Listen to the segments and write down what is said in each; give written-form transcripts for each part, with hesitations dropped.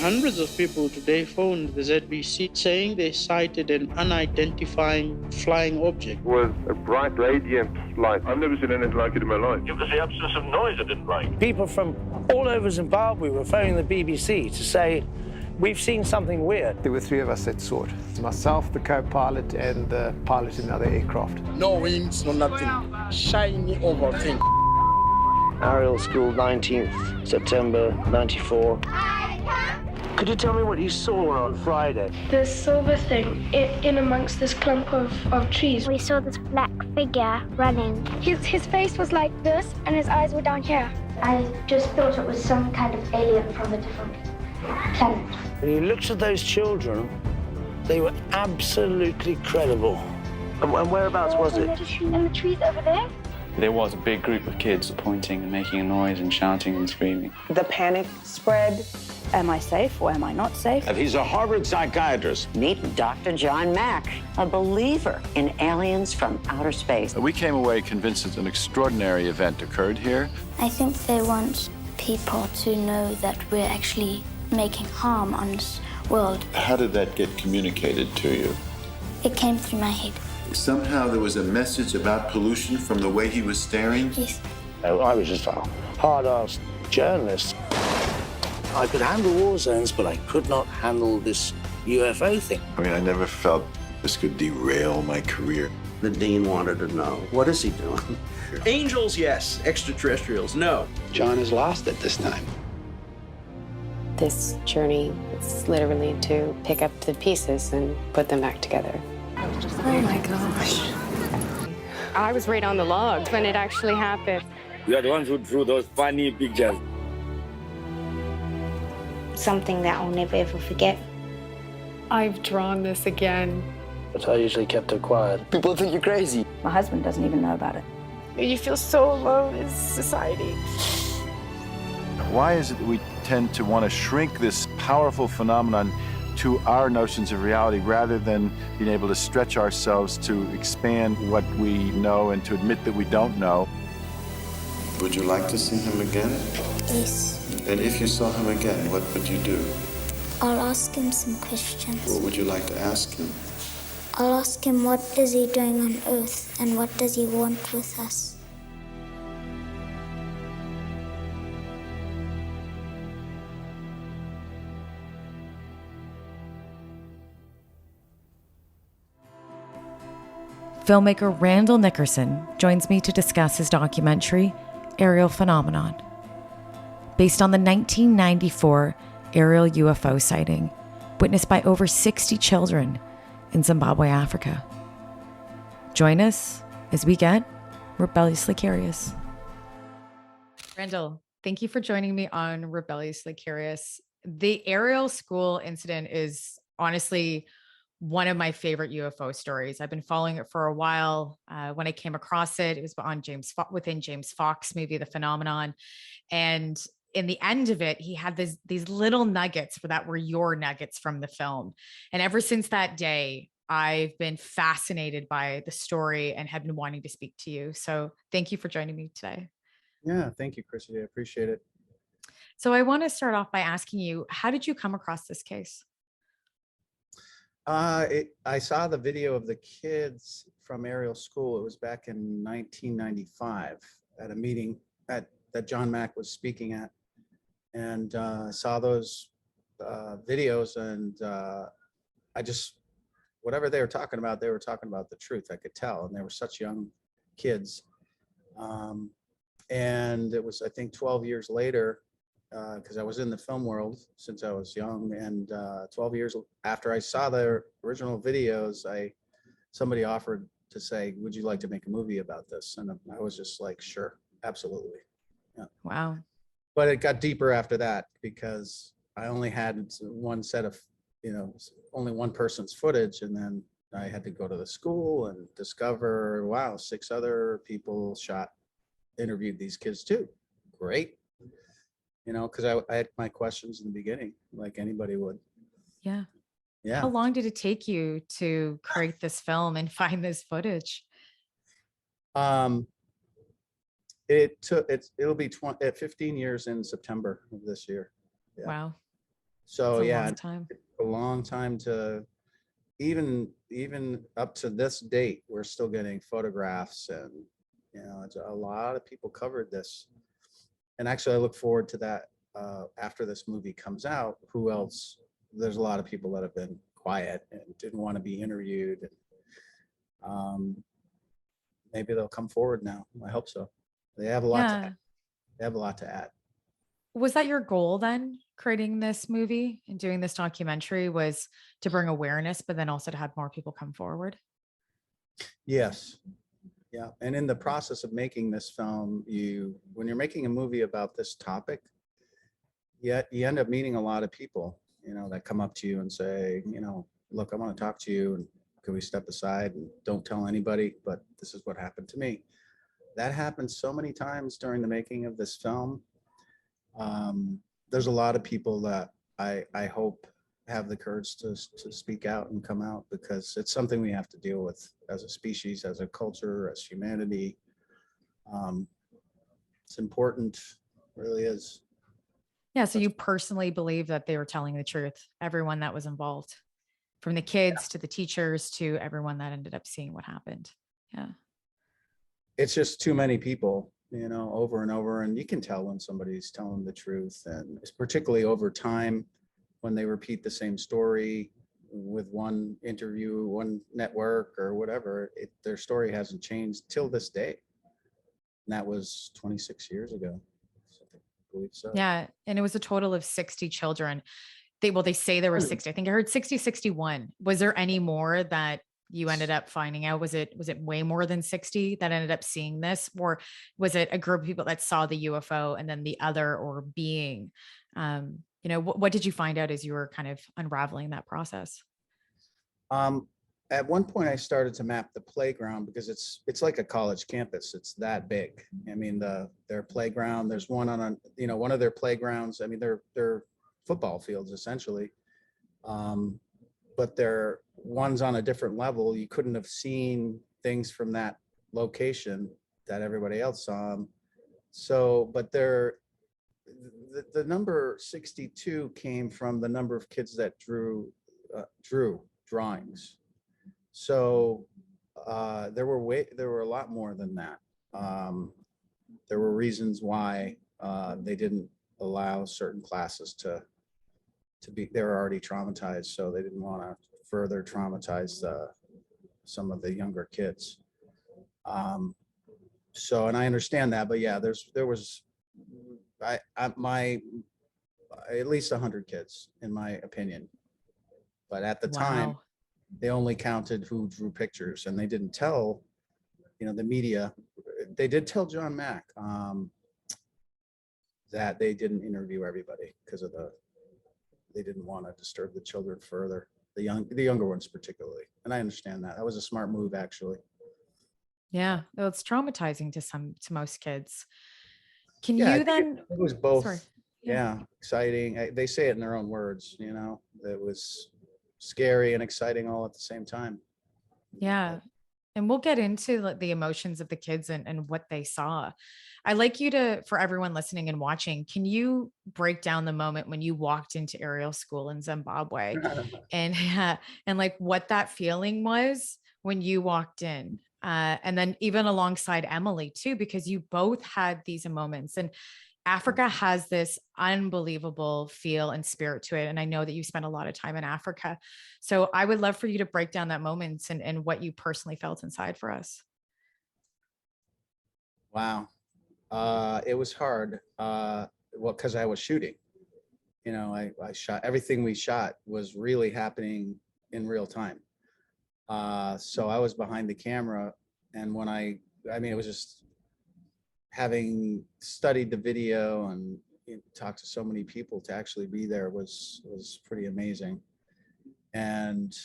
Hundreds of people today phoned the ZBC saying they sighted an unidentifying flying object. It was a bright, radiant light. I've never seen anything like it in my life. It was the absence of noise I didn't like. People from all over Zimbabwe were phoning the BBC to say, we've seen something weird. There were three of us that saw it. Myself, the co-pilot, and the pilot in the other aircraft. No winds, no nothing. Shiny oval thing. Ariel School, 19th September 94. Could you tell me what you saw on Friday? The silver thing in amongst this clump of trees. We saw this black figure running. His face was like this and his eyes were down here. I just thought it was some kind of alien from a different planet. When you looked at those children, they were absolutely credible. And whereabouts was it? In the trees over there. There was a big group of kids pointing and making a noise and shouting and screaming. The panic spread. Am I safe or am I not safe? He's a Harvard psychiatrist. Meet Dr. John Mack, a believer in aliens from outer space. We came away convinced that an extraordinary event occurred here. I think they want people to know that we're actually making harm on this world. How did that get communicated to you? It came through my head. Somehow there was a message about pollution from the way he was staring? Yes. I was just a hard-ass journalist. I could handle war zones, but I could not handle this UFO thing. I mean, I never felt this could derail my career. The dean wanted to know, what is he doing? Angels, yes. Extraterrestrials, no. John is lost at this time. This journey is literally to pick up the pieces and put them back together. Oh my gosh. I was right on the log when it actually happened. We are the ones who drew those funny pictures. Something that I'll never ever forget. I've drawn this again. But I usually kept it quiet. People think you're crazy. My husband doesn't even know about it. You feel so alone in society. Why is it that we tend to want to shrink this powerful phenomenon to our notions of reality rather than being able to stretch ourselves to expand what we know and to admit that we don't know? Would you like to see him again? Yes. And if you saw him again, what would you do? I'll ask him some questions. What would you like to ask him? I'll ask him what is he doing on Earth and what does he want with us. Filmmaker Randall Nickerson joins me to discuss his documentary, Ariel Phenomenon. Based on the 1994 Ariel UFO sighting, witnessed by over 60 children in Zimbabwe, Africa. Join us as we get rebelliously curious. Randall, thank you for joining me on Rebelliously Curious. The Ariel School incident is honestly one of my favorite UFO stories. I've been following it for a while. When I came across it, it was on within James Fox movie, The Phenomenon. And in the end of it, he had these little nuggets that were your nuggets from the film. And ever since that day, I've been fascinated by the story and have been wanting to speak to you. So thank you for joining me today. Yeah, thank you, Chrissy. I appreciate it. So I want to start off by asking you, how did you come across this case? I saw the video of the kids from Ariel School. It was back in 1995 at a meeting that John Mack was speaking at, and saw those videos, and I just, whatever they were talking about the truth. I could tell, and they were such young kids. And it was, I think, 12 years later, because I was in the film world since I was young, and 12 years after I saw the original videos, somebody offered to say, would you like to make a movie about this? And I was just like, sure, absolutely. Yeah. Wow. But it got deeper after that, because I only had one set of, only one person's footage, and then I had to go to the school and discover, wow, 6 other people interviewed these kids too. Great. Because I had my questions in the beginning, like anybody would. Yeah. Yeah. How long did it take you to create this film and find this footage? It'll be 15 years in September of this year. Yeah. Wow. So It's a yeah, long time. a long time to even up to this date, we're still getting photographs, and it's a lot of people covered this. And actually, I look forward to that after this movie comes out. Who else? There's a lot of people that have been quiet and didn't want to be interviewed. And, maybe they'll come forward now. I hope so. They have a lot to add. They have a lot to add. Was that your goal then, creating this movie and doing this documentary, was to bring awareness, but then also to have more people come forward? Yes. Yeah. And in the process of making this film, when you're making a movie about this topic, you end up meeting a lot of people, that come up to you and say, look, I want to talk to you, and could we step aside and don't tell anybody, but this is what happened to me. That happened so many times during the making of this film. There's a lot of people that I hope have the courage to speak out and come out, because it's something we have to deal with as a species, as a culture, as humanity. It's important, really is. Yeah. So you personally believe that they were telling the truth, everyone that was involved, from the kids to the teachers to everyone that ended up seeing what happened. Yeah. It's just too many people, over and over. And you can tell when somebody's telling the truth, and it's particularly over time when they repeat the same story with one interview, one network or whatever, their story hasn't changed till this day. And that was 26 years ago. So I believe so. Yeah. And it was a total of 60 children. They say there were 60. I think I heard 60, 61. Was there any more that you ended up finding out? Was it way more than 60 that ended up seeing this? Or was it a group of people that saw the UFO and then the other or being, what did you find out as you were kind of unraveling that process? At one point I started to map the playground, because it's like a college campus. It's that big. I mean, their playground, there's one on one of their playgrounds. I mean, they're football fields essentially. But they're ones on a different level. You couldn't have seen things from that location that everybody else saw them. So, but the number 62 came from the number of kids that drew drawings. So there were a lot more than that. There were reasons why they didn't allow certain classes to be, they were already traumatized, so they didn't want to further traumatize some of the younger kids. So, and I understand that, but yeah, there was at least 100 kids, in my opinion. But at the time, they only counted who drew pictures, and they didn't tell, the media. They did tell John Mack that they didn't interview everybody because they didn't want to disturb the children further, the younger ones particularly. And I understand that. That was a smart move, actually. Yeah, well, it's traumatizing to most kids. Can you then? It was both. Sorry. Yeah, exciting. They say it in their own words. It was scary and exciting all at the same time. Yeah. And we'll get into the emotions of the kids and what they saw. I'd like you to, for everyone listening and watching, can you break down the moment when you walked into Ariel School in Zimbabwe and like what that feeling was when you walked in? And then even alongside Emily too, because you both had these moments, and Africa has this unbelievable feel and spirit to it. And I know that you spent a lot of time in Africa. So I would love for you to break down that moment and what you personally felt inside for us. Wow. It was hard. Because I was shooting. I shot, everything we shot was really happening in real time. So I was behind the camera, and when it was just having studied the video and talked to so many people, to actually be there was pretty amazing. And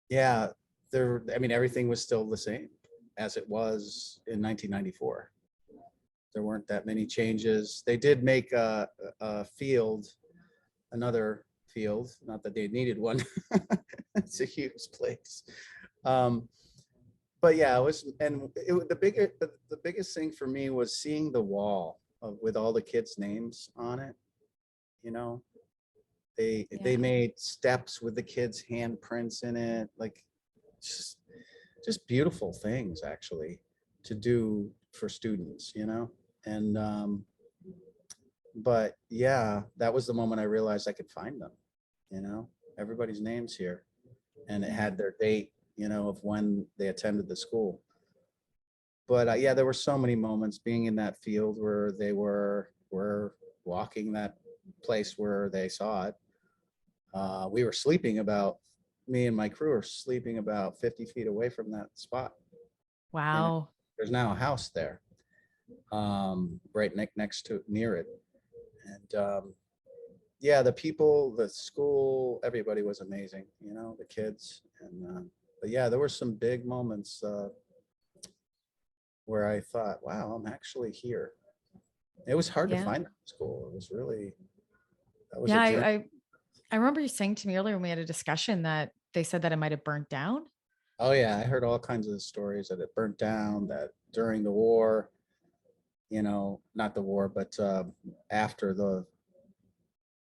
yeah, everything was still the same as it was in 1994. There weren't that many changes. They did make a field, another field, not that they needed one. It's a huge place. But yeah, the biggest thing for me was seeing the wall with all the kids' names on it. They made steps with the kids' handprints in it, like just beautiful things actually to do for students, you know. And but yeah, that was the moment I realized I could find them, you know. Everybody's names here, and it had their date, you know, of when they attended the school. But yeah, there were so many moments being in that field where they were walking that place where they saw it. We were sleeping about, me and my crew were sleeping about 50 feet away from that spot. Wow. There's now a house there, right next to, near it. And yeah, the people, the school, everybody was amazing, you know, the kids. And but yeah, there were some big moments where I thought, wow, I'm actually here. It was hard to find that school. It was really, that was a journey. I remember you saying to me earlier when we had a discussion that they said that it might have burnt down. Oh yeah, I heard all kinds of stories that it burnt down, that during the war, you know, not the war, but after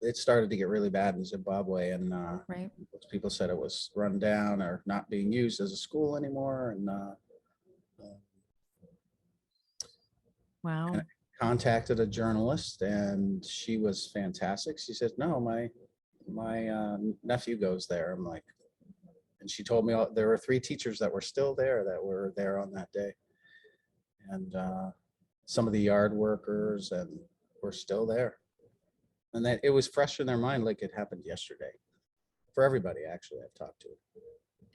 it started to get really bad in Zimbabwe, and right. People said it was run down or not being used as a school anymore. And wow. And I contacted a journalist, and she was fantastic. She said, no, my nephew goes there. I'm like, and she told me there were 3 teachers that were still there, that were there on that day. And some of the yard workers and were still there. And that it was fresh in their mind, like it happened yesterday, for everybody actually I've talked to.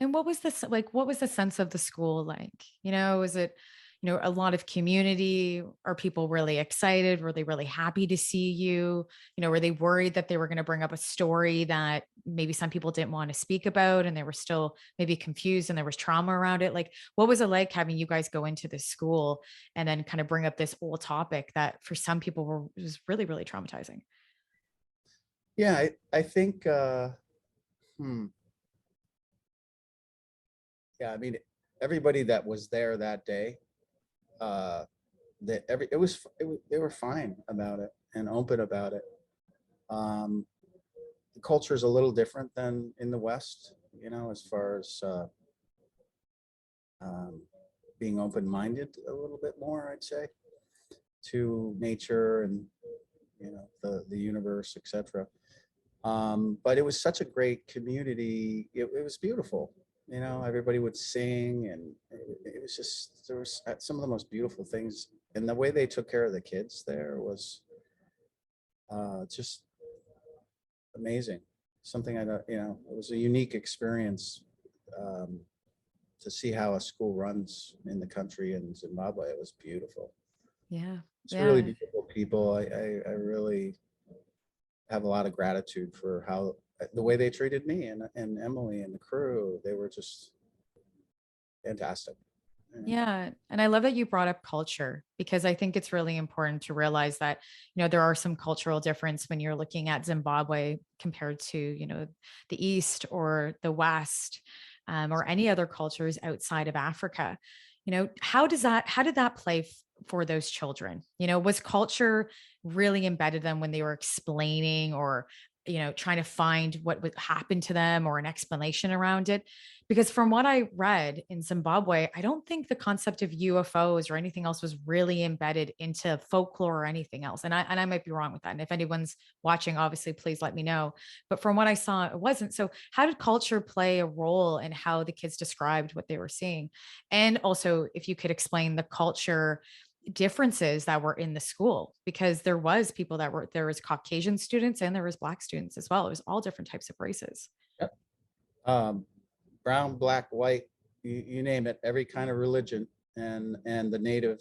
And what was this like? What was the sense of the school like? You know, was it, you know, a lot of community? Are people really excited? Were they really happy to see you? You know, were they worried that they were going to bring up a story that maybe some people didn't want to speak about, and they were still maybe confused and there was trauma around it? Like, what was it like having you guys go into this school and then kind of bring up this old topic that for some people was really, really traumatizing? Yeah, I think, yeah, I mean, everybody that was there that day, they were fine about it and open about it. The culture is a little different than in the West, you know, as far as being open-minded a little bit more, I'd say, to nature and, you know, the universe, etc. But it was such a great community. It was beautiful. You know, everybody would sing, and it was just, there was some of the most beautiful things. And the way they took care of the kids there was just amazing. Something I don't, you know, it was a unique experience to see how a school runs in the country in Zimbabwe. It was beautiful. Yeah. It's really beautiful people. I really have a lot of gratitude for how the way they treated me and Emily and the crew. They were just fantastic. Yeah. And I love that you brought up culture, because I think it's really important to realize that, you know, there are some cultural difference when you're looking at Zimbabwe compared to, you know, the East or the West, or any other cultures outside of Africa. You know, how did that play for those children? You know, was culture really embedded them when they were explaining, or, you know, trying to find what would happen to them, or an explanation around it? Because from what I read in Zimbabwe, I don't think the concept of UFOs or anything else was really embedded into folklore or anything else. And I might be wrong with that. And if anyone's watching, obviously, please let me know. But from what I saw, it wasn't. So how did culture play a role in how the kids described what they were seeing? And also, if you could explain the culture differences that were in the school, because there was Caucasian students and there was Black students as well. It was all different types of races. Yep. Brown, black, white, you name it, every kind of religion, and the native,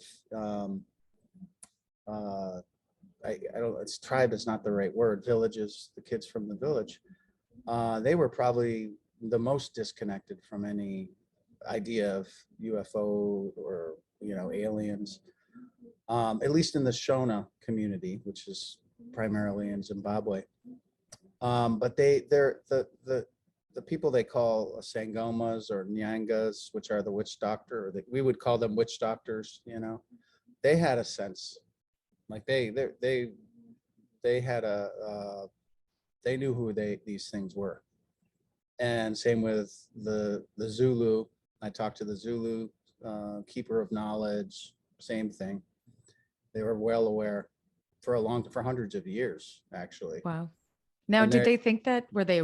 it's tribe is not the right word, villages, the kids from the village, they were probably the most disconnected from any idea of UFO or, you know, aliens, at least in the Shona community, which is primarily in Zimbabwe. But the people they call Sangomas or Nyangas, which are the witch doctor, or we would call them witch doctors, you know, they had a sense, like they had They knew who these things were. And same with the Zulu. I talked to the Zulu keeper of knowledge, same thing. They were well aware for hundreds of years, actually. Wow. Now, did they think that, were they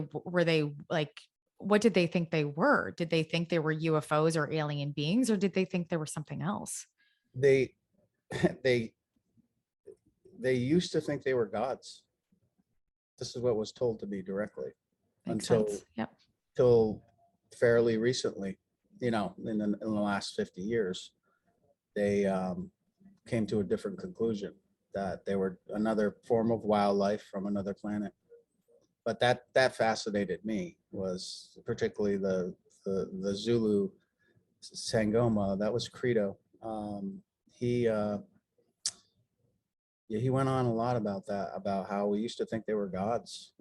like, what did they think they were? Did they think they were UFOs or alien beings, or did they think they were something else? They used to think they were gods. This is what was told to me directly. Makes sense. Yep. Till fairly recently, in the last 50 years, they came to a different conclusion, that they were another form of wildlife from another planet. But that fascinated me, was particularly the Zulu Sangoma. That was Credo. He went on a lot about that, about how we used to think they were gods,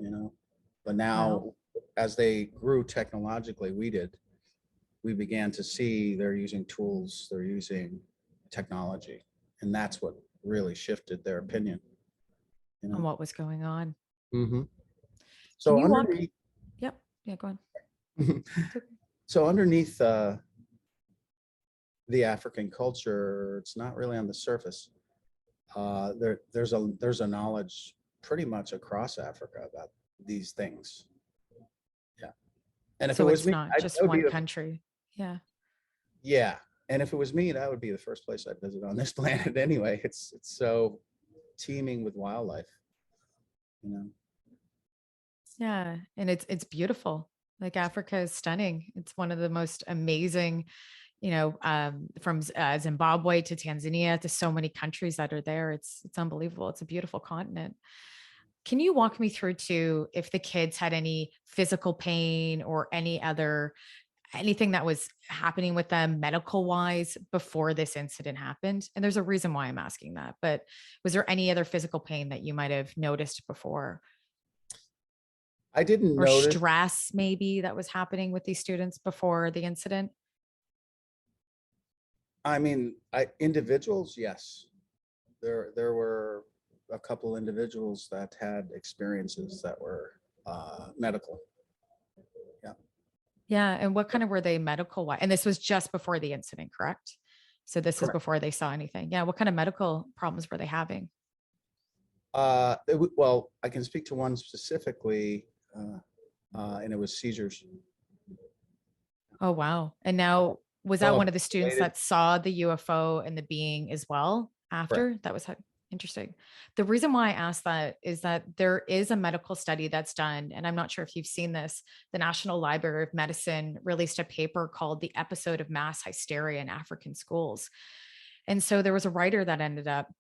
but now, as they grew technologically, we began to see they're using tools, they're using technology, and that's what really shifted their opinion on what was going on. Mm-hmm. So underneath, Yep. Yeah, go on. So underneath the African culture, it's not really on the surface. There's a knowledge pretty much across Africa about these things. Yeah. And if so it was it's me, not just one country. Yeah. Yeah. And if it was me, that would be the first place I'd visit on this planet anyway. It's so teeming with wildlife, Yeah. And it's beautiful. Like, Africa is stunning. It's one of the most amazing, from Zimbabwe to Tanzania to so many countries that are there. It's unbelievable. It's a beautiful continent. Can you walk me through to if the kids had any physical pain or anything that was happening with them medical wise before this incident happened? And there's a reason why I'm asking that, but was there any other physical pain that you might have noticed before? I didn't or notice. Stress maybe that was happening with these students before the incident? I mean, individuals, yes. There were a couple individuals that had experiences that were medical. Yeah. Yeah. And what kind of were they medical wise? And this was just before the incident, correct? So this is before they saw anything. Yeah. What kind of medical problems were they having? Well, I can speak to one specifically, and it was seizures. Oh, wow. And now, was that one of the students that saw the UFO and the being as well after? Correct. That was interesting. The reason why I asked that is that there is a medical study that's done, and I'm not sure if you've seen this. The National Library of Medicine released a paper called "The Episode of Mass Hysteria in African Schools." And so there was a writer that ended up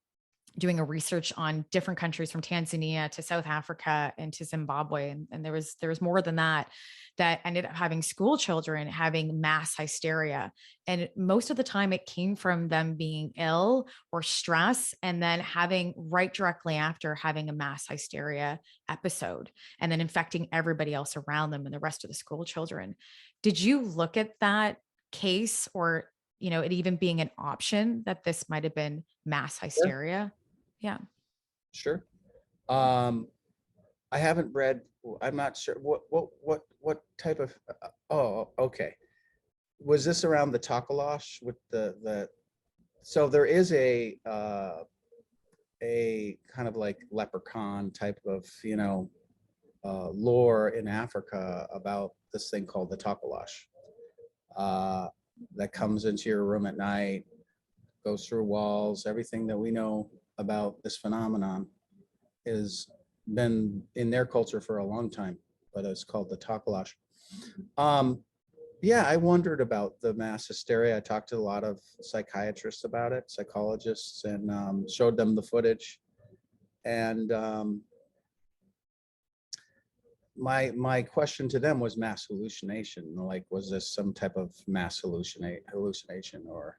doing a research on different countries from Tanzania to South Africa and to Zimbabwe. And there was more than that ended up having school children having mass hysteria. And most of the time it came from them being ill or stress, and then having right directly after having a mass hysteria episode, and then infecting everybody else around them and the rest of the school children. Did you look at that case, or, it even being an option that this might've been mass hysteria? Yeah. Sure. I haven't read, I'm not sure what type of, oh, okay. Was this around the Takalash with so there is a kind of like leprechaun type of, lore in Africa about this thing called the Takalash, that comes into your room at night, goes through walls. Everything that we know about this phenomenon has been in their culture for a long time, but it's called the Takalash. Yeah, I wondered about the mass hysteria. I talked to a lot of psychiatrists about it, psychologists, and showed them the footage. And my question to them was mass hallucination. Like, was this some type of mass hallucination or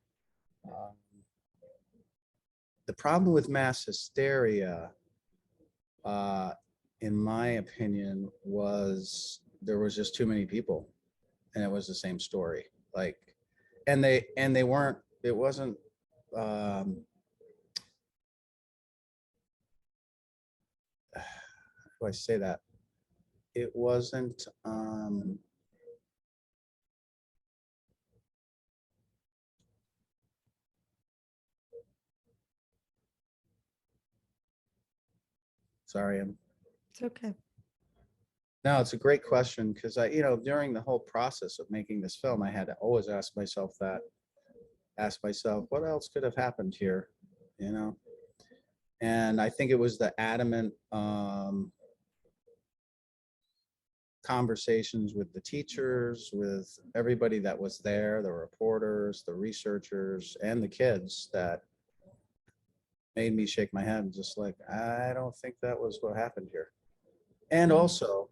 the problem with mass hysteria, in my opinion, was there was just too many people, and it was the same story. Like, and they weren't. It wasn't. How do I say that? it wasn't, sorry, It's okay. no, it's a great question, because during the whole process of making this film, I had to always ask myself, what else could have happened here, And I think it was the adamant conversations with the teachers, with everybody that was there, the reporters, the researchers, and the kids, that made me shake my head, just like, I don't think that was what happened here. And also,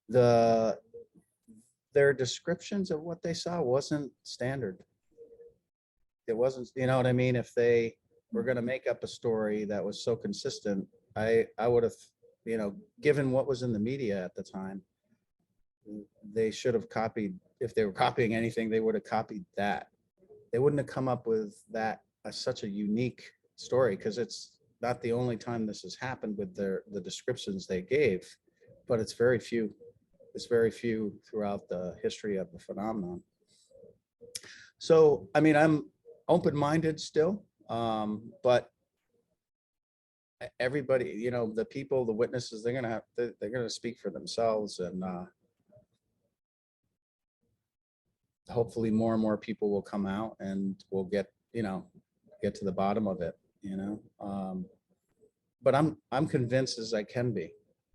their descriptions of what they saw wasn't standard. It wasn't, you know what I mean? If they were going to make up a story that was so consistent, I would have, given what was in the media at the time, they should have copied. If they were copying anything, they would have copied that. They wouldn't have come up with that such a unique story, because it's not the only time this has happened with the descriptions they gave, but it's very few. It's very few throughout the history of the phenomenon. So, I mean, I'm open-minded still, but everybody, the people, the witnesses, they're gonna speak for themselves, and hopefully more and more people will come out, and we'll get to the bottom of it, but I'm convinced as I can be.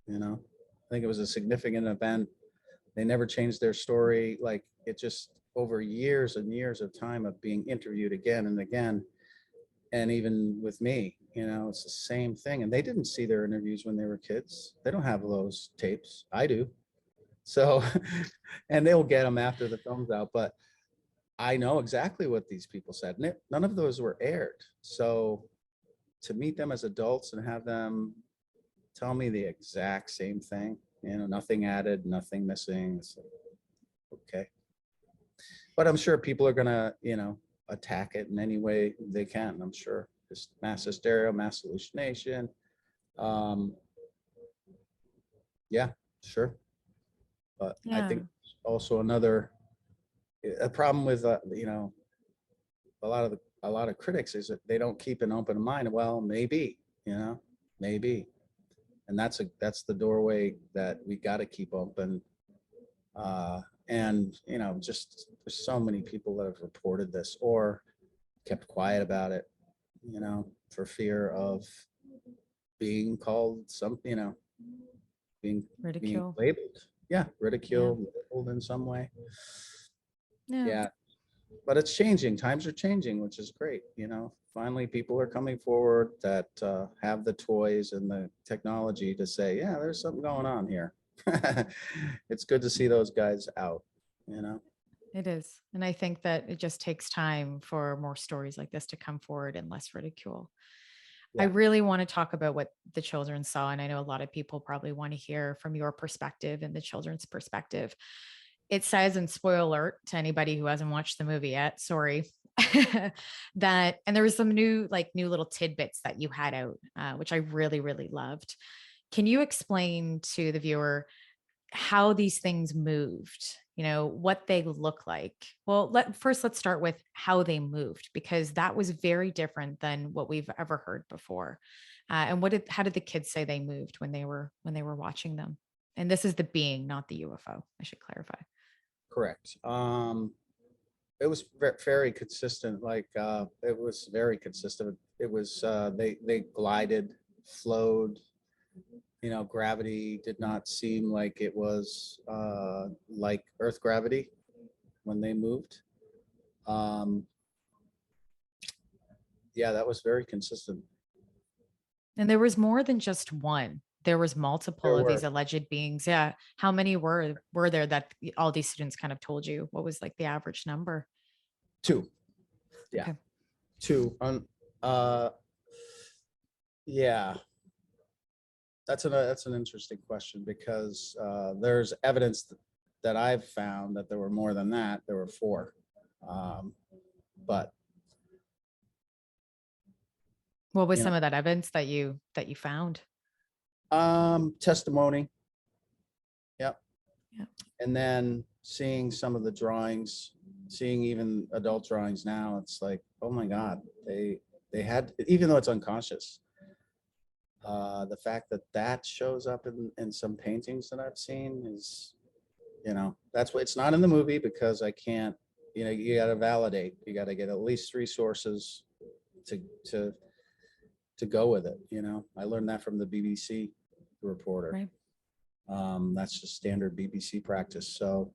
I think it was a significant event. They never changed their story. Like, it just, over years and years of time of being interviewed again and again, and even with me, it's the same thing. And they didn't see their interviews when they were kids. They don't have those tapes. I do. So, and they'll get them after the film's out, but I know exactly what these people said. None of those were aired. So to meet them as adults and have them tell me the exact same thing, nothing added, nothing missing. It's like, okay. But I'm sure people are gonna, attack it in any way they can. I'm sure. Just mass hysteria, mass hallucination. Yeah, sure. But I think also a problem with a lot of critics is that they don't keep an open mind. Well, maybe, maybe. And that's the doorway that we got to keep open. And just, there's so many people that have reported this or kept quiet about it, for fear of being called being labeled. Yeah, ridiculed, labeled in some way. Yeah. But it's changing. Times are changing, which is great. Finally, people are coming forward that have the toys and the technology to say, yeah, there's something going on here. It's good to see those guys out, It is. And I think that it just takes time for more stories like this to come forward and less ridicule. Yeah. I really want to talk about what the children saw. And I know a lot of people probably want to hear from your perspective and the children's perspective. It says, and spoiler alert to anybody who hasn't watched the movie yet, sorry, that, and there was some new little tidbits that you had out, which I really, really loved. Can you explain to the viewer how these things moved, what they look like? Well, let's start with how they moved, because that was very different than what we've ever heard before. And how did the kids say they moved when they were watching them? And this is the being, not the UFO. I should clarify. Correct. It was very consistent. It was very consistent. It was they glided, flowed. Gravity did not seem like it was like Earth gravity when they moved. Yeah, that was very consistent. And there was more than just one. There was multiple of these alleged beings. Yeah. How many were there that all these students kind of told you? What was the average number? 2. Yeah. Okay. 2. Yeah. That's an interesting question, because there's evidence that I've found that there were more than that. There were 4. But what was some of that evidence that you found? Testimony Yeah. And then seeing some of the drawings, seeing even adult drawings now, it's like, oh my God, they had, even though it's unconscious, the fact that that shows up in some paintings that I've seen is, that's what, it's not in the movie because I can't, you got to validate, you got to get at least 3 sources to go with it. I learned that from the BBC reporter. Right. That's just standard BBC practice. So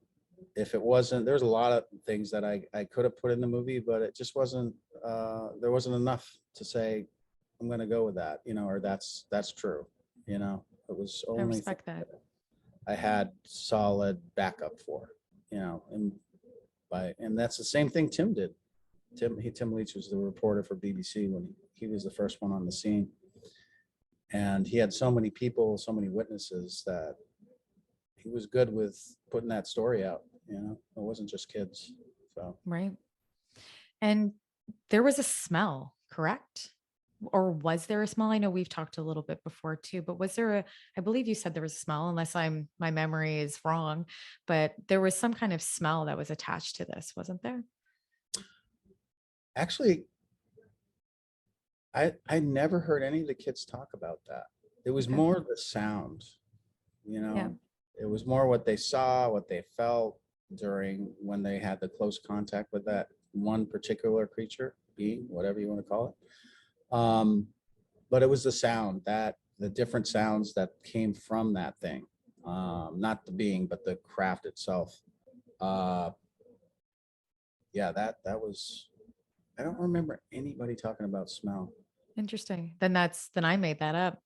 if it wasn't, there's a lot of things that I could have put in the movie, but it just wasn't, there wasn't enough to say, I'm going to go with that, or that's true. It was only, I respect that. I had solid backup for, and that's the same thing Tim did. Tim Leach was the reporter for BBC when he was the first one on the scene. And he had so many people, so many witnesses that he was good with putting that story out. It wasn't just kids. So Right. And there was a smell, correct? Or was there a smell? I know we've talked a little bit before too, but was there I believe you said there was a smell, unless my memory is wrong, but there was some kind of smell that was attached to this, wasn't there? Actually, I never heard any of the kids talk about that. It was more the sound, Yeah. It was more what they saw, what they felt during when they had the close contact with that one particular creature, being, whatever you want to call it. But it was the sound, that the different sounds that came from that thing, not the being, but the craft itself. Yeah, that was, I don't remember anybody talking about smell. Interesting. Then I made that up.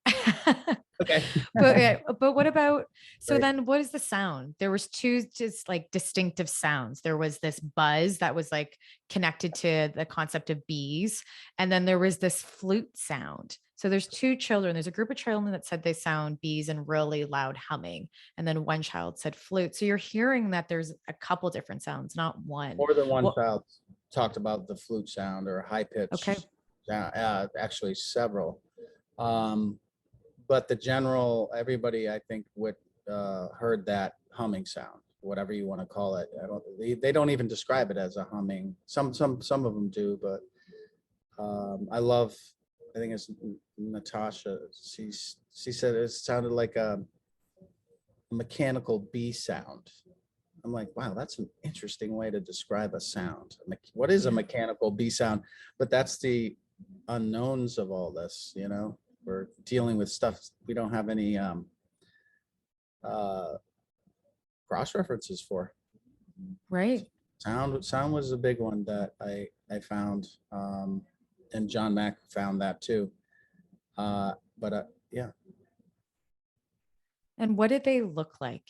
Okay. But what about, so Right. then what is the sound? There was 2 just like distinctive sounds. There was this buzz that was like connected to the concept of bees. And then there was this flute sound. So there's 2 children. There's a group of children that said they sound bees and really loud humming. And then one child said flute. So you're hearing that there's a couple different sounds, not one. More than one child talked about the flute sound or high pitch. Okay. Actually several. But the general, everybody I think heard that humming sound, whatever you want to call it. They don't even describe it as a humming. Some of them do, but I think it's Natasha. She said it sounded like a mechanical bee sound. I'm like, wow, that's an interesting way to describe a sound. What is a mechanical bee sound? But that's the unknowns of all this, we're dealing with stuff we don't have any cross references for. Right. Sound was a big one that I found, and John Mack found that too. Yeah. And what did they look like?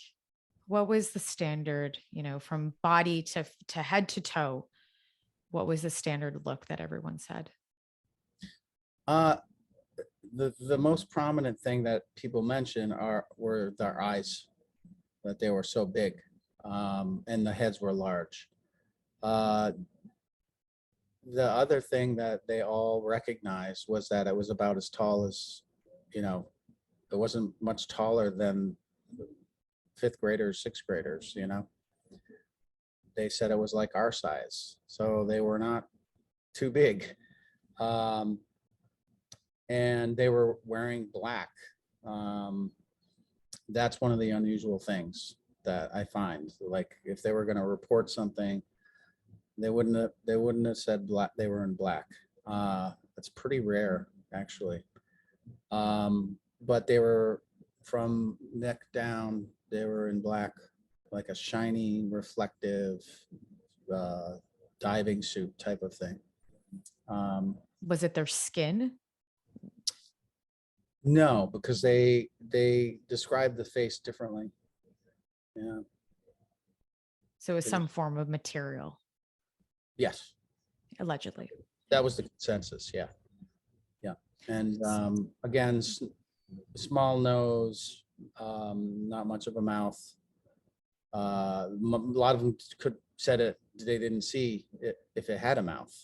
What was the standard, from body to head to toe? What was the standard look that everyone said? The most prominent thing that people mention were their eyes, that they were so big, and the heads were large. The other thing that they all recognized was that it was about as tall as, it wasn't much taller than 5th graders, 6th graders, They said it was like our size, so they were not too big. And they were wearing black. That's one of the unusual things that I find. Like if they were going to report something, they wouldn't have said black. They were in black. That's pretty rare, actually. But they were from neck down. They were in black, like a shiny, reflective diving suit type of thing. Was it their skin? No, because they describe the face differently. Yeah. So it was some form of material. Yes. Allegedly. That was the consensus. Yeah. Yeah. And again, small nose, not much of a mouth. A lot of them said it. They didn't see it if it had a mouth,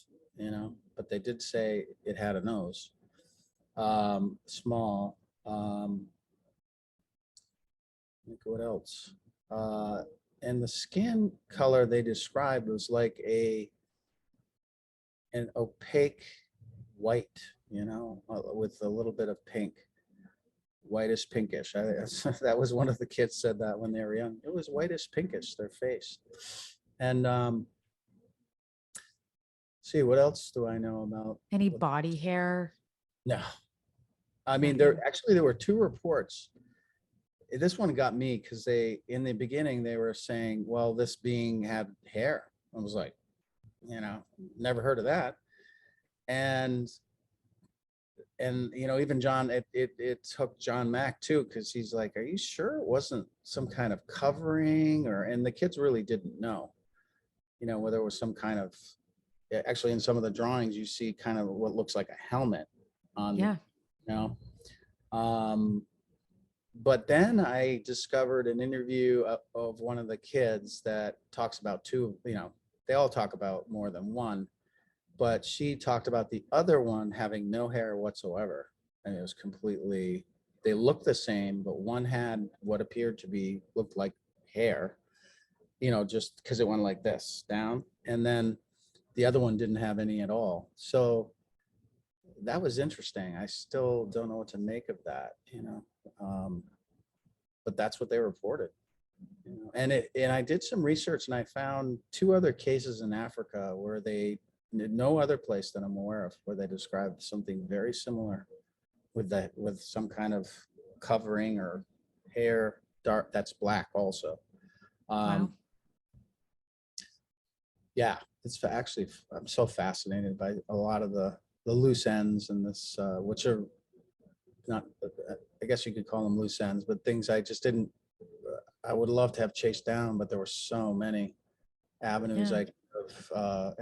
but they did say it had a nose. Small. What else? And the skin color they described was like an opaque white, with a little bit of pink, whitish pinkish. That was one of the kids said that when they were young. It was whitish pinkish, their face. And see, what else do I know about? Any body hair? No. I mean, there were two reports. This one got me because in the beginning, they were saying, well, this being had hair. I was like, never heard of that. And even John, it took John Mack too, because he's like, are you sure it wasn't some kind of covering? And the kids really didn't know, whether it was some kind of, actually in some of the drawings, you see kind of what looks like a helmet on, but then I discovered an interview of one of the kids that talks about two, they all talk about more than one, but she talked about the other one having no hair whatsoever. And it was completely, they looked the same, but one had what appeared to looked like hair, just because it went like this down. And then the other one didn't have any at all. So that was interesting. I still don't know what to make of that, but that's what they reported. And I did some research and I found two other cases in Africa where no other place that I'm aware of where they described something very similar with some kind of covering or hair dark that's black also. Wow. Yeah, it's actually, I'm so fascinated by a lot of the loose ends and this, which are not, I guess you could call them loose ends, but things I just didn't, I would love to have chased down, but there were so many avenues I could have,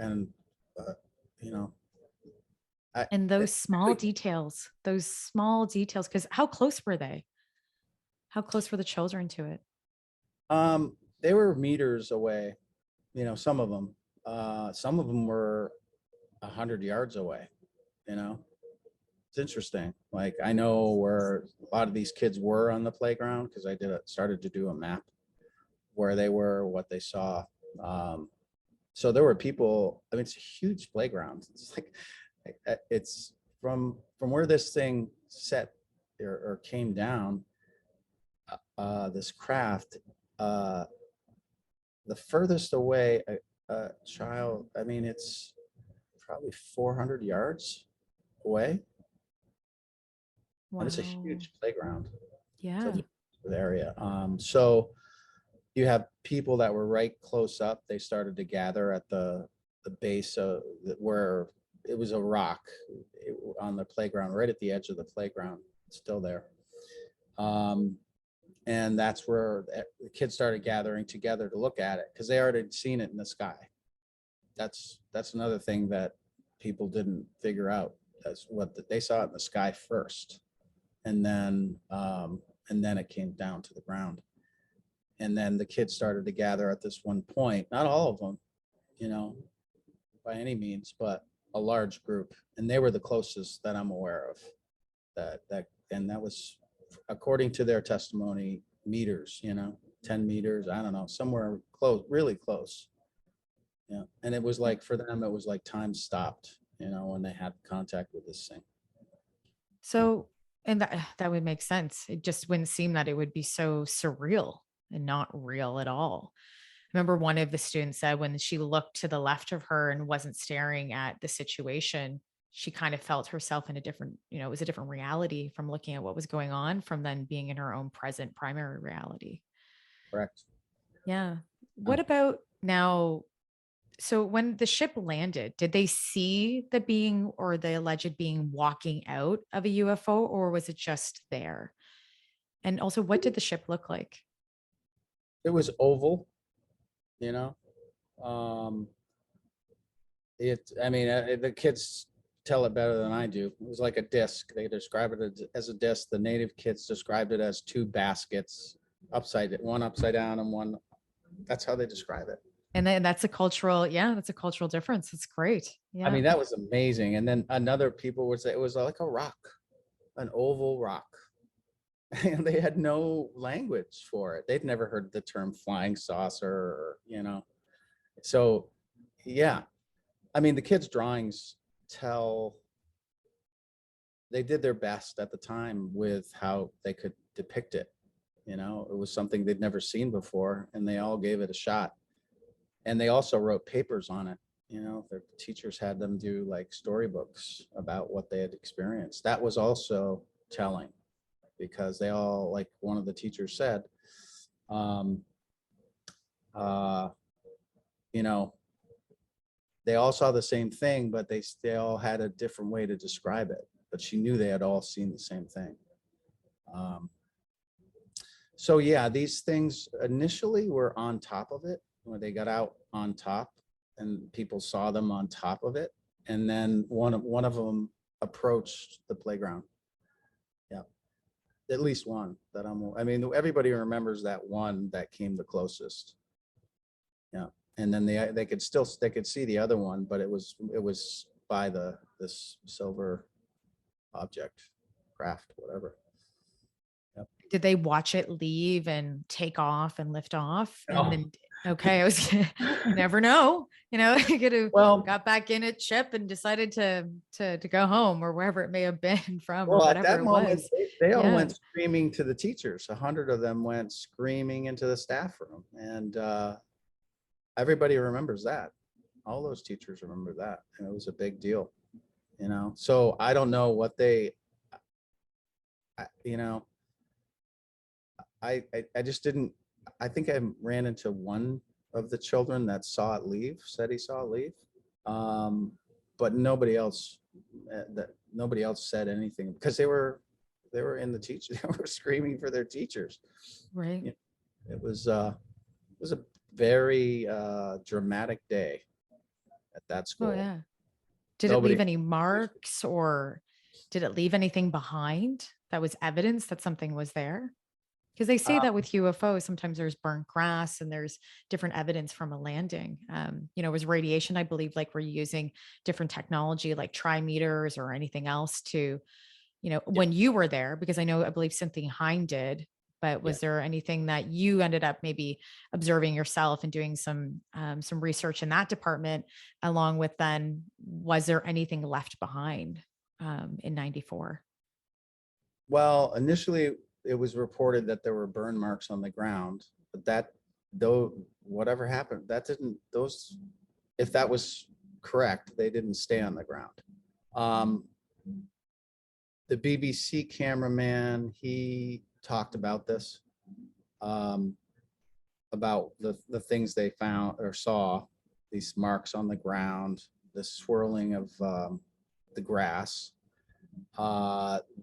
and those small details, because how close were they? How close were the children to it? They were meters away, some of them. Some of them were 100 yards away, It's interesting. Like I know where a lot of these kids were on the playground because I started to do a map where they were, what they saw. So there were people, I mean, it's a huge playground. It's like, it's from where this thing set or came down, this craft, the furthest away a child, I mean, it's probably 400 yards away. Wow. And it's a huge playground. Yeah. The area. So you have people that were right close up. They started to gather at the base of where it was a rock on the playground, right at the edge of the playground, still there. And that's where the kids started gathering together to look at it because they already seen it in the sky. That's another thing that people didn't figure out. That's what they saw it in the sky first, and then it came down to the ground. And then the kids started to gather at this one point. Not all of them, by any means, but a large group, and they were the closest that I'm aware of. And that was, according to their testimony, meters. 10 meters. I don't know, somewhere close, really close. Yeah, and it was like for them, it was like time stopped. When they had contact with this thing. So, and that would make sense. It just wouldn't seem that it would be so surreal and not real at all. I remember one of the students said when she looked to the left of her and wasn't staring at the situation, she kind of felt herself in a different, it was a different reality from looking at what was going on from then being in her own present primary reality. Correct. Yeah. What about now? So when the ship landed, did they see the being or the alleged being walking out of a UFO, or was it just there? And also, what did the ship look like? It was oval, the kids tell it better than I do. It was like a disc. They describe it as a disc. The native kids described it as two baskets, one upside down and one. That's how they describe it. And then that's a cultural difference. It's great. Yeah. I mean, that was amazing. And then people would say it was like a rock, an oval rock, and they had no language for it. They'd never heard the term flying saucer, or, you know. So, yeah, I mean, the kids' drawings they did their best at the time with how they could depict it. You know, it was something they'd never seen before, and they all gave it a shot. And they also wrote papers on it. You know, their teachers had them do like storybooks about what they had experienced. That was also telling, because they all, like one of the teachers said, you know, they all saw the same thing, but they all had a different way to describe it. But she knew they had all seen the same thing. So yeah, these things initially were on top of it, when they got out on top and people saw them on top of it. And then one of them approached the playground. Yeah, at least one that I mean, everybody remembers that one that came the closest. Yeah, and then they could see the other one, but it was by this silver object, craft, whatever. Yep. Did they watch it leave and take off and lift off? No. And then, okay, I was never know, you know, you could have got back in at ship and decided to go home, or wherever it may have been from, or whatever at that it moment, was. they all went screaming to the teachers. 100 of them went screaming into the staff room, and everybody remembers that. All those teachers remember that, and it was a big deal, you know. So I don't know what you know, I just didn't. I think I ran into one of the children that saw it leave, said he saw it leave, but nobody else said anything, because they were in the teacher. They were screaming for their teachers. Right. You know, it was a very dramatic day at that school. Oh yeah. Did it leave any marks, or did it leave anything behind that was evidence that something was there? Because they say that with UFOs, sometimes there's burnt grass and there's different evidence from a landing. You know, it was radiation, I believe, like we're using different technology like trimeters or anything else to, you know, when you were there, because I believe Cynthia Hine did, but was there anything that you ended up maybe observing yourself and doing some research in that department, along with then, was there anything left behind in 94? Well, initially it was reported that there were burn marks on the ground, but whatever happened, if that was correct, they didn't stay on the ground. The BBC cameraman, he talked about this, about the things they found or saw, these marks on the ground, the swirling of the grass.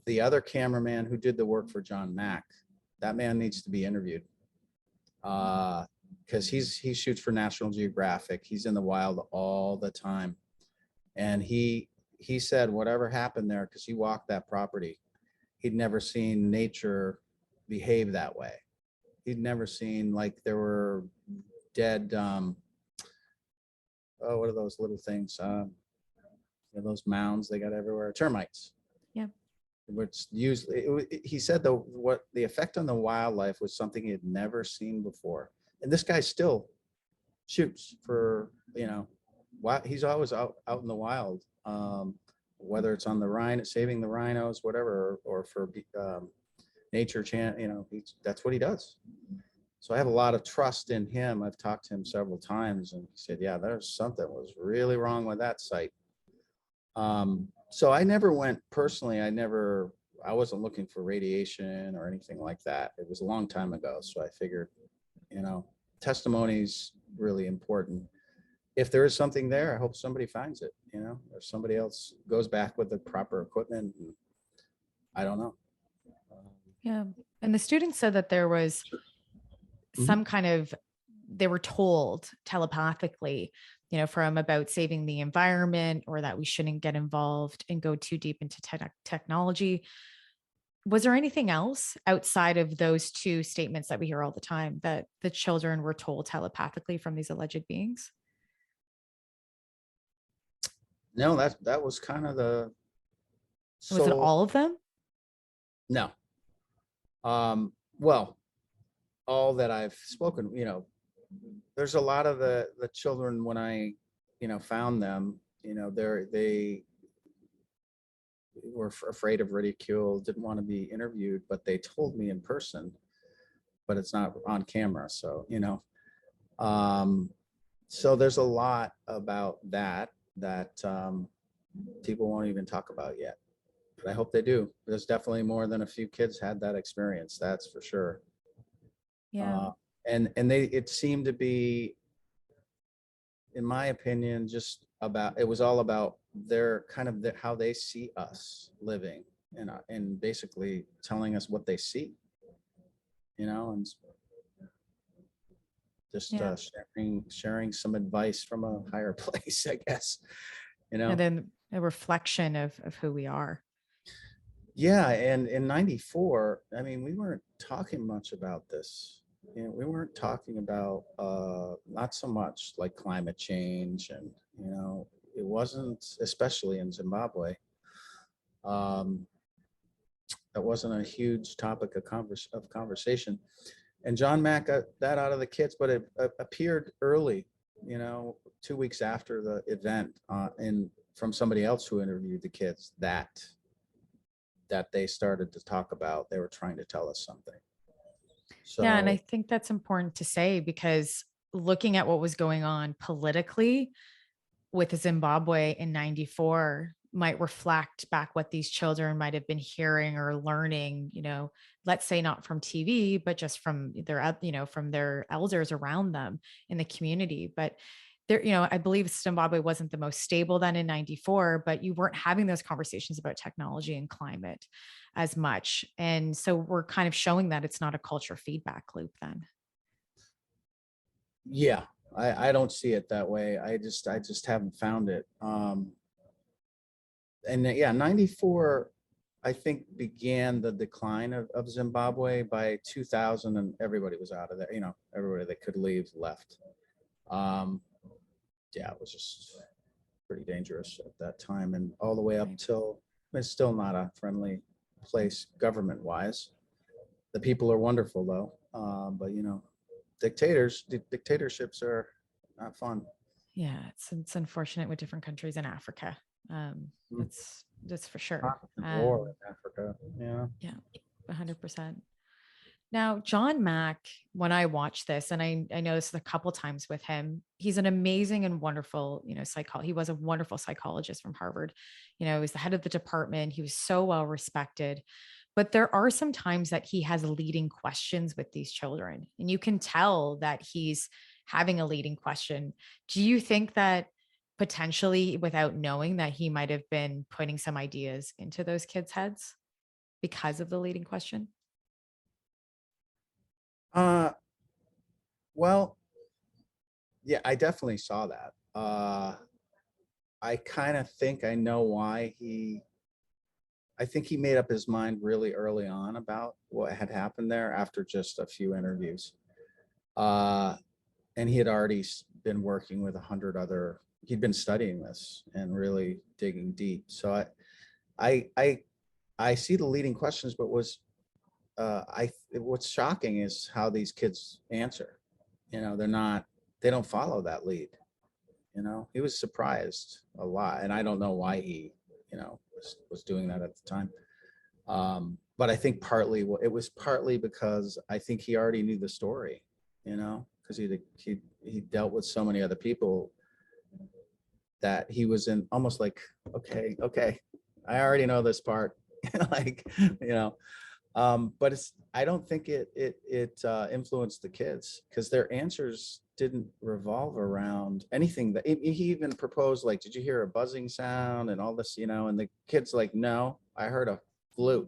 The other cameraman who did the work for John Mack, that man needs to be interviewed, because he shoots for National Geographic. He's in the wild all the time, and he said whatever happened there, because he walked that property, he'd never seen nature behave that way. He'd never seen, like, there were dead what are those little things, those mounds they got everywhere, termites. Yeah. Which usually, he said what the effect on the wildlife was something he had never seen before. And this guy still shoots for, you know, he's always out in the wild, whether it's on the rhino, saving the rhinos, whatever, or for nature you know, that's what he does. So I have a lot of trust in him. I've talked to him several times, and he said, yeah, there's something was really wrong with that site. So I never went personally. I wasn't looking for radiation or anything like that. It was a long time ago. So I figured, you know, testimony's really important. If there is something there, I hope somebody finds it, you know, or somebody else goes back with the proper equipment. I don't know. Yeah. And the students said that there was some kind of, they were told telepathically, you know, from about saving the environment, or that we shouldn't get involved and go too deep into technology. Was there anything else outside of those two statements that we hear all the time, that the children were told telepathically from these alleged beings? No, that was kind of the. Was it all of them? No. Well, all that I've spoken, there's a lot of the children when I, found them, they were afraid of ridicule, didn't want to be interviewed, but they told me in person, but it's not on camera. So, so there's a lot about that people won't even talk about yet, but I hope they do. There's definitely more than a few kids had that experience. That's for sure. Yeah. And it seemed to be, in my opinion, it was all about their how they see us living, and basically telling us what they see, and just sharing some advice from a higher place, I guess, And then a reflection of who we are. Yeah, and in '94, I mean, we weren't talking much about this. We weren't talking about not so much like climate change, and it wasn't, especially in Zimbabwe. That wasn't a huge topic of conversation. And John Mack got that out of the kids, but it appeared early, 2 weeks after the event, and from somebody else who interviewed the kids, that they started to talk about, they were trying to tell us something. So, yeah, and I think that's important to say, because looking at what was going on politically with Zimbabwe in '94 might reflect back what these children might have been hearing or learning, let's say not from TV, but just from from their elders around them in the community. But there, I believe Zimbabwe wasn't the most stable then in '94, but you weren't having those conversations about technology and climate as much. And so we're kind of showing that it's not a culture feedback loop then. Yeah, I don't see it that way. I just haven't found it. And yeah, '94, I think, began the decline of Zimbabwe. By 2000, and everybody was out of there. Everybody that could leave left. Yeah, it was just pretty dangerous at that time, and all the way up till, it's still not a friendly place government-wise. The people are wonderful though, but dictatorships are not fun. Yeah, it's unfortunate with different countries in Africa. That's for sure. War in Africa. Yeah, 100%. Now, John Mack, when I watched this, and I noticed a couple times with him, he's an amazing and wonderful, he was a wonderful psychologist from Harvard. He was the head of the department. He was so well respected. But there are some times that he has leading questions with these children, and you can tell that he's having a leading question. Do you think that potentially, without knowing, that he might have been putting some ideas into those kids' heads because of the leading question? Well, yeah, I definitely saw that. I kind of think I know why I think he made up his mind really early on about what had happened there after just a few interviews. And he had already been working with 100 other, he'd been studying this and really digging deep. So I see the leading questions, but what's shocking is how these kids answer. They don't follow that lead. He was surprised a lot, and I don't know why he, was doing that at the time. But I think it was partly because I think he already knew the story, because he dealt with so many other people that he was in almost like, okay, I already know this part, but I don't think it influenced the kids, because their answers didn't revolve around anything. That he even proposed, like, did you hear a buzzing sound and all this, and the kids like, no, I heard a flute.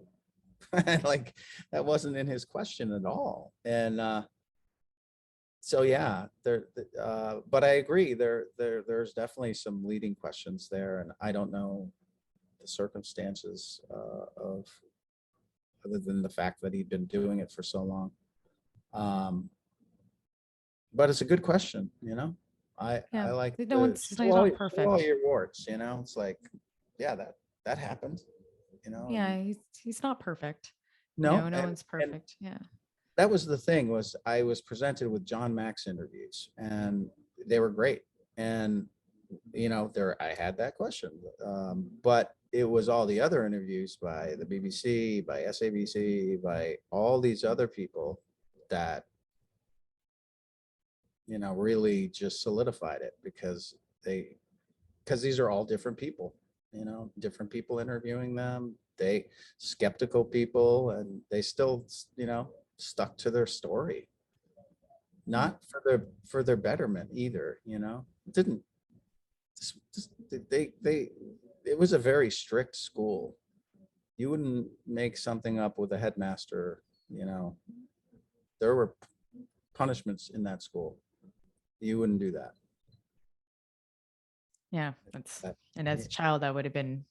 Like, that wasn't in his question at all. And so yeah, but I agree, there's definitely some leading questions there, and I don't know the circumstances of, other than the fact that he'd been doing it for so long. But it's a good question, I like he's not perfect. All your warts, it's like, yeah, that happened, Yeah, he's not perfect. No, no one's perfect. Yeah. That was the thing, was I was presented with John Mack's interviews, and they were great. And, you know, I had that question, but it was all the other interviews by the BBC, by SABC, by all these other people that, you know, really just solidified it, because these are all different people, you know, different people interviewing them, skeptical people, and they still, you know, stuck to their story, not for their betterment either, you know. It was a very strict school. You wouldn't make something up with a headmaster, you know. There were punishments in that school. You wouldn't do that. Yeah, and as a child, it would have been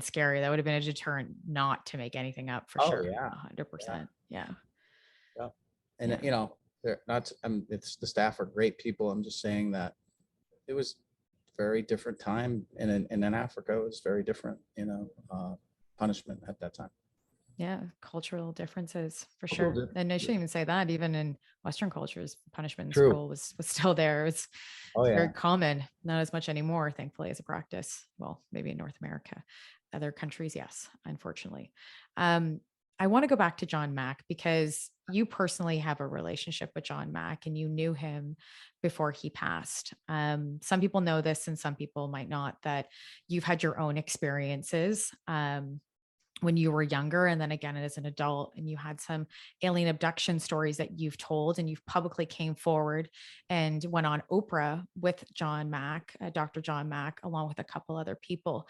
scary. That would have been a deterrent not to make anything up, for sure. Yeah, 100%. Yeah. And you know, they're not. It's the staff are great people. I'm just saying that it was very different time, and in Africa, it was very different. You know, punishment at that time. Yeah, cultural differences, for sure. And I shouldn't even say that. Even in Western cultures, punishment in school was still there. It's very common, not as much anymore, thankfully, as a practice. Well, maybe in North America. Other countries, yes, unfortunately. I want to go back to John Mack, because you personally have a relationship with John Mack, and you knew him before he passed. Some people know this and some people might not, that you've had your own experiences when you were younger, and then again as an adult, and you had some alien abduction stories that you've told, and you've publicly came forward and went on Oprah with John Mack, Dr. John Mack, along with a couple other people.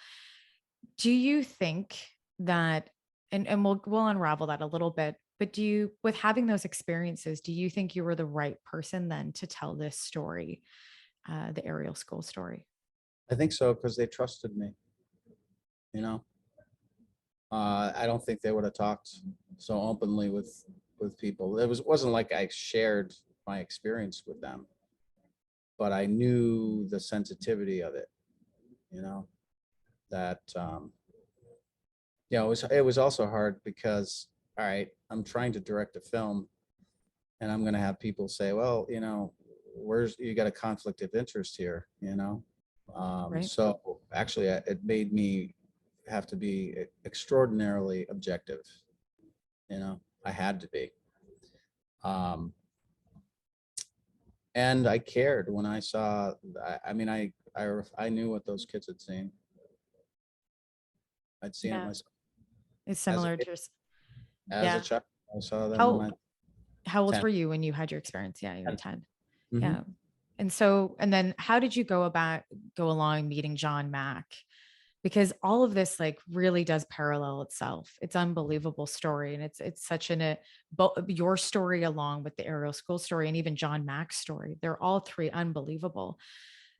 Do you think that, and we'll unravel that a little bit, but with having those experiences, do you think you were the right person then to tell this story, the Ariel School story? I think so, because they trusted me, you know. I don't think they would have talked so openly with people. It wasn't like I shared my experience with them, but I knew the sensitivity of it, you know, that, you know, it was also hard because, all right, I'm trying to direct a film, and I'm going to have people say, well, you know, you got a conflict of interest here, you know? Right. So actually it made me have to be extraordinarily objective. You know, I had to be. And I cared when I saw, I mean, I knew what those kids had seen. I'd seen it myself. It's similar to as a child. I saw them. How old 10. were you when you had your experience? Yeah, you were 10. Mm-hmm. Yeah. And then how did you go along meeting John Mack? Because all of this like really does parallel itself. It's an unbelievable story. And it's such your story along with the Ariel School story and even John Mack's story. They're all three unbelievable.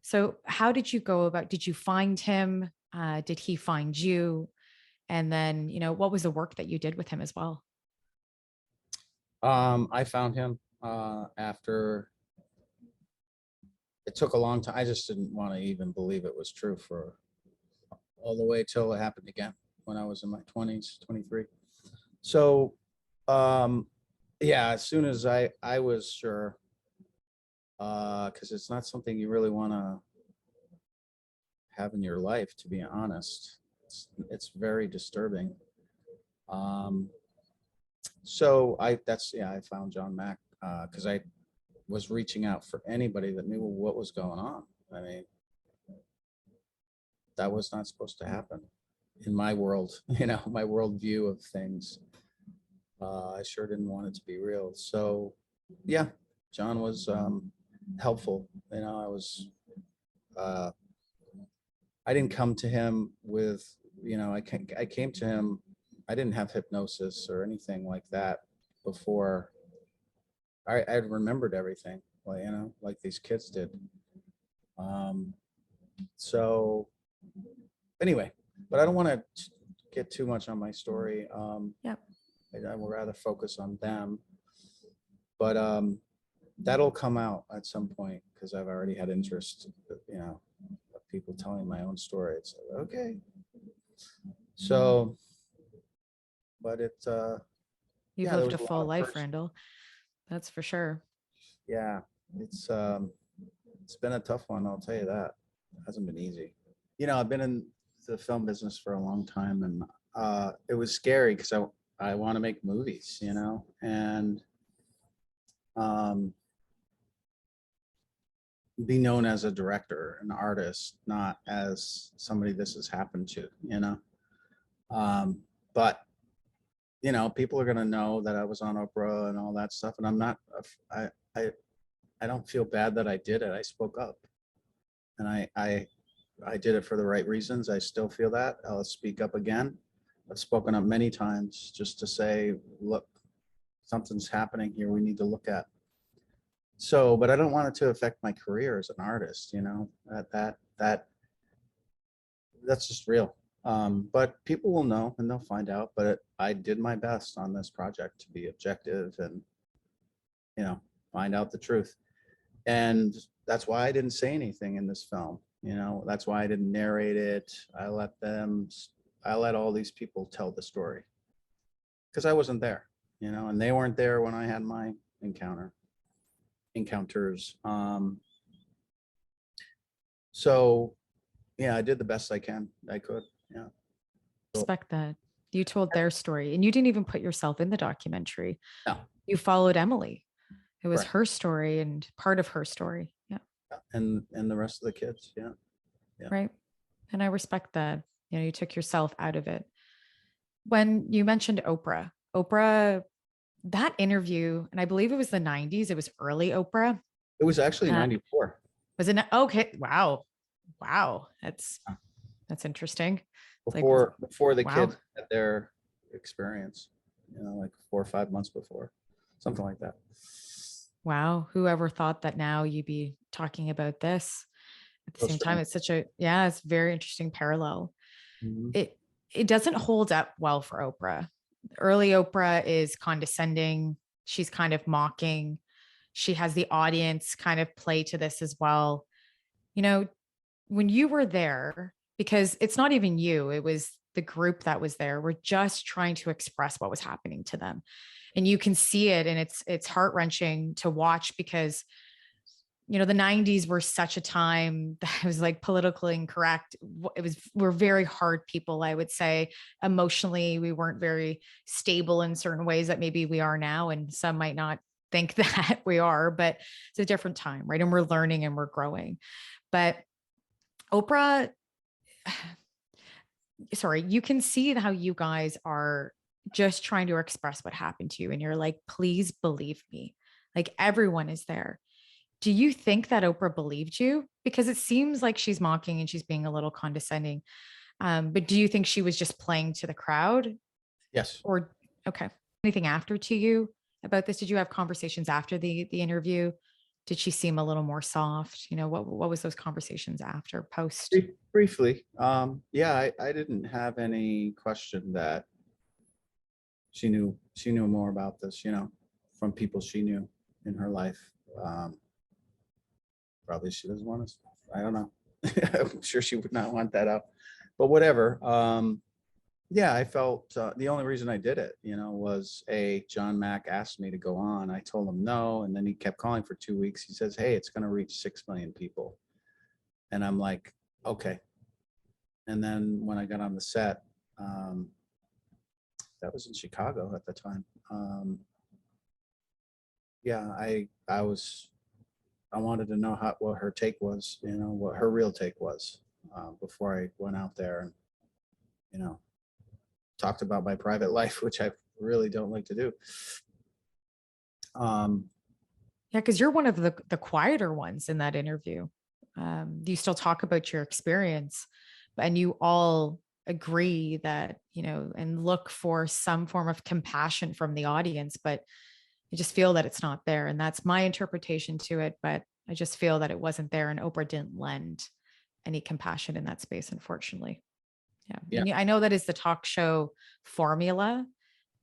So how did you go about, did you find him? Did he find you? And then, you know, what was the work that you did with him as well? I found him after, it took a long time. I just didn't want to even believe it was true for all the way till it happened again when I was in my 20s, 23. So, yeah, as soon as I was sure, because it's not something you really want to have in your life, to be honest. It's very disturbing. So I found John Mack because I was reaching out for anybody that knew what was going on. I mean, that was not supposed to happen in my world, you know, my worldview of things. I sure didn't want it to be real. So yeah, John was helpful. You know, I didn't come to him with, you know, I came to him, I didn't have hypnosis or anything like that before. I remembered everything, well, you know, like these kids did. So anyway, but I don't want to get too much on my story. I would rather focus on them, but that'll come out at some point because I've already had interest, you know, of people telling my own story. It's like, okay. So, but You've there lived was a lot full of life, Randall. That's for sure. Yeah, it's been a tough one, I'll tell you that. It hasn't been easy. I've been in the film business for a long time, and it was scary because I want to make movies, and be known as a director, an artist, not as somebody this has happened to, but people are going to know that I was on Oprah and all that stuff, and I'm not, I don't feel bad that I did it. I spoke up, and I did it for the right reasons. I still feel that. I'll speak up again. I've spoken up many times just to say, look, something's happening here we need to look at. So, but I don't want it to affect my career as an artist, that's just real. But people will know and they'll find out, but I did my best on this project to be objective and, find out the truth. And that's why I didn't say anything in this film. That's why I didn't narrate it. I let all these people tell the story because I wasn't there, and they weren't there when I had my encounters. So yeah, I did the best I could. Yeah. Respect that. You told their story and you didn't even put yourself in the documentary. No. You followed Emily. It was Right. her story and part of her story. Yeah. And the rest of the kids. Yeah. Right. And I respect that. You took yourself out of it. When you mentioned Oprah, that interview, and I believe it was the 90s, it was early Oprah. It was actually 94. Was it? Okay. Wow. That's interesting. Before the wow. kids had their experience, like 4 or 5 months before, something like that. Wow. Whoever thought that now you'd be talking about this at the same time? It's such it's a very interesting parallel. Mm-hmm. It doesn't hold up well for Oprah. Early Oprah is condescending. She's kind of mocking. She has the audience kind of play to this as well. When you were there, because it's not even you, it was the group that was there. We're just trying to express what was happening to them. And you can see it, and it's heart-wrenching to watch because, the 90s were such a time that was like politically incorrect. We're very hard people, I would say. Emotionally, we weren't very stable in certain ways that maybe we are now. And some might not think that we are, but it's a different time, right? And we're learning and we're growing. But Oprah, you can see how you guys are just trying to express what happened to you. And you're like, please believe me. Like everyone is there. Do you think that Oprah believed you? Because it seems like she's mocking and she's being a little condescending. But do you think she was just playing to the crowd? Yes. Or, okay. Anything after to you about this? Did you have conversations after the interview? Did she seem a little more soft? What was those conversations after, post? Briefly. Yeah, I didn't have any question that she knew more about this, from people she knew in her life. Probably she doesn't want us. I don't know. I'm sure she would not want that out, but whatever. Yeah, I felt the only reason I did it, was John Mack asked me to go on. I told him no. And then he kept calling for 2 weeks. He says, hey, it's going to reach 6 million people. And I'm like, okay. And then when I got on the set, that was in Chicago at the time. Yeah, I wanted to know what her take was, what her real take was, before I went out there and, talked about my private life, which I really don't like to do. Yeah, because you're one of the quieter ones in that interview. You still talk about your experience, and you all agree that, and look for some form of compassion from the audience, but I just feel that it's not there. And that's my interpretation to it. But I just feel that it wasn't there, and Oprah didn't lend any compassion in that space, unfortunately. Yeah. And I know that is the talk show formula,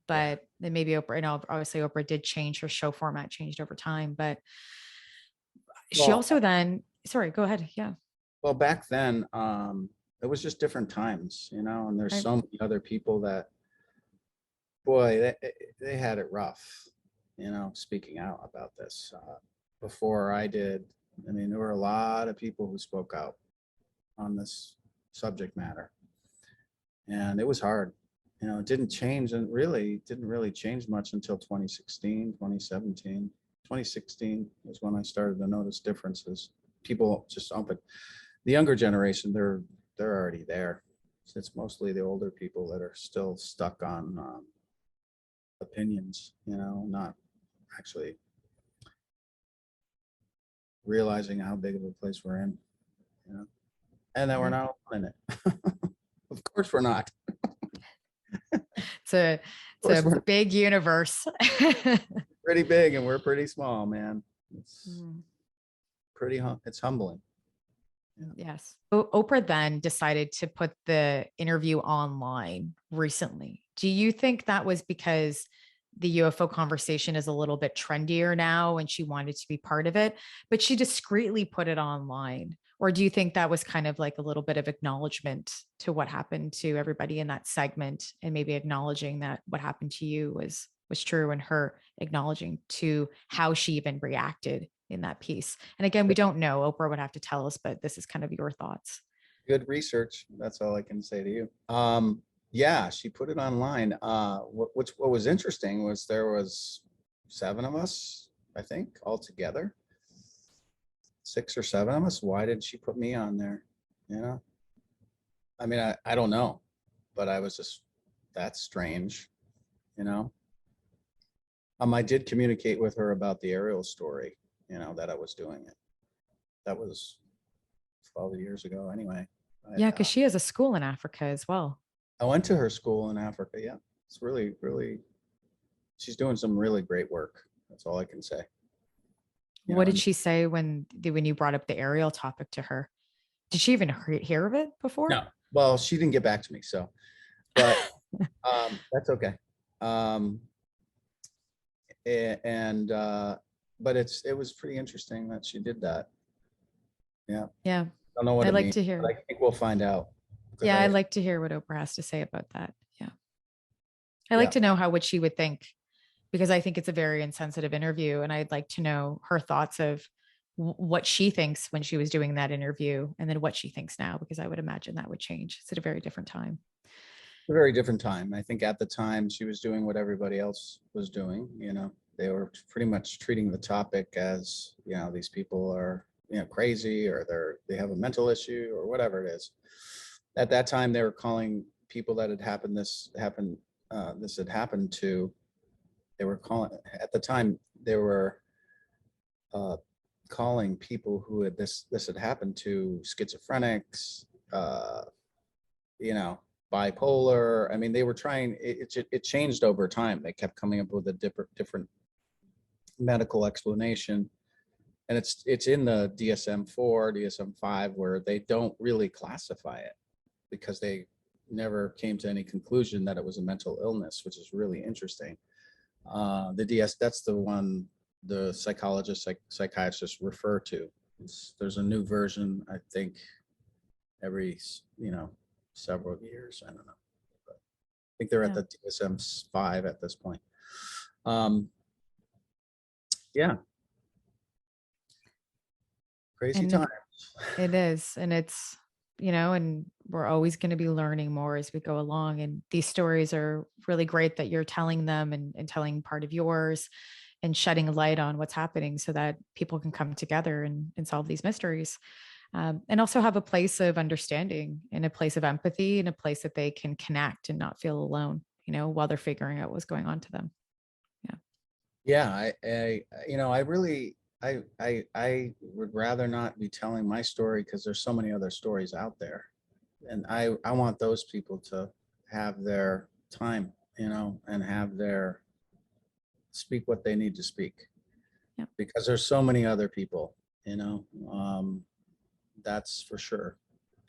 but then maybe Oprah, obviously Oprah did change, her show format changed over time, but she also then, sorry, go ahead. Yeah. Well, back then, it was just different times, and there's so many other people that boy, they had it rough, speaking out about this. Before I did, I mean, there were a lot of people who spoke out on this subject matter. And it was hard. It didn't change, and really didn't really change much until 2016, 2017. 2016 was when I started to notice differences. People just open. The younger generation, they're already there. It's mostly the older people that are still stuck on opinions, not actually realizing how big of a place we're in, and that we're not in it. Of course we're not. It's a big universe. Pretty big, and we're pretty small, man. It's it's humbling. Yes. Oprah then decided to put the interview online recently. Do you think that was because the UFO conversation is a little bit trendier now and she wanted to be part of it, but she discreetly put it online? Or do you think that was kind of like a little bit of acknowledgement to what happened to everybody in that segment, and maybe acknowledging that what happened to you was true, and her acknowledging to how she even reacted in that piece? And again, we don't know. Oprah would have to tell us, but this is kind of your thoughts. Good research. That's all I can say to you. Yeah, she put it online. What was interesting was there was 7 of us, I think, all together. 6 or 7 of us. Why did she put me on there? I mean, I don't know, but I was just, that's strange, I did communicate with her about the Ariel story, that I was doing it. That was 12 years ago anyway. Yeah, because she has a school in Africa as well. I went to her school in Africa. Yeah, it's really, she's doing some really great work. That's all I can say. What did she say when you brought up the Ariel topic to her? Did she even hear of it before? No. Well, she didn't get back to me, so, but that's okay. But it was pretty interesting that she did that. Yeah. Yeah. I don't know what I'd like means, to hear. but I think we'll find out. Yeah, I'd like to hear what Oprah has to say about that. Yeah. I'd like to know what she would think, because I think it's a very insensitive interview, and I'd like to know her thoughts of what she thinks when she was doing that interview, and then what she thinks now, because I would imagine that would change. It's at a very different time. A very different time. I think at the time she was doing what everybody else was doing. They were pretty much treating the topic as, these people are, crazy, or they have a mental issue or whatever it is. At that time, they were calling people that this had happened to. They were calling, at the time, they were calling people who had this had happened to schizophrenics, bipolar. I mean, they were trying, it changed over time. They kept coming up with a different medical explanation. And it's in the DSM-4, DSM-5, where they don't really classify it, because they never came to any conclusion that it was a mental illness, which is really interesting. That's the one the psychiatrists refer to. There's a new version, I think, every, several years. I don't know. But I think they're at the DSM-5 at this point. Yeah. Crazy times. It is. And it's, and we're always going to be learning more as we go along. And these stories are really great that you're telling them and telling part of yours and shedding light on what's happening, so that people can come together and solve these mysteries. And also have a place of understanding, and a place of empathy, and a place that they can connect and not feel alone, while they're figuring out what's going on to them. Yeah. I would rather not be telling my story, because there's so many other stories out there. And I want those people to have their time, and have their speak what they need to speak. Yep. Because there's so many other people, that's for sure.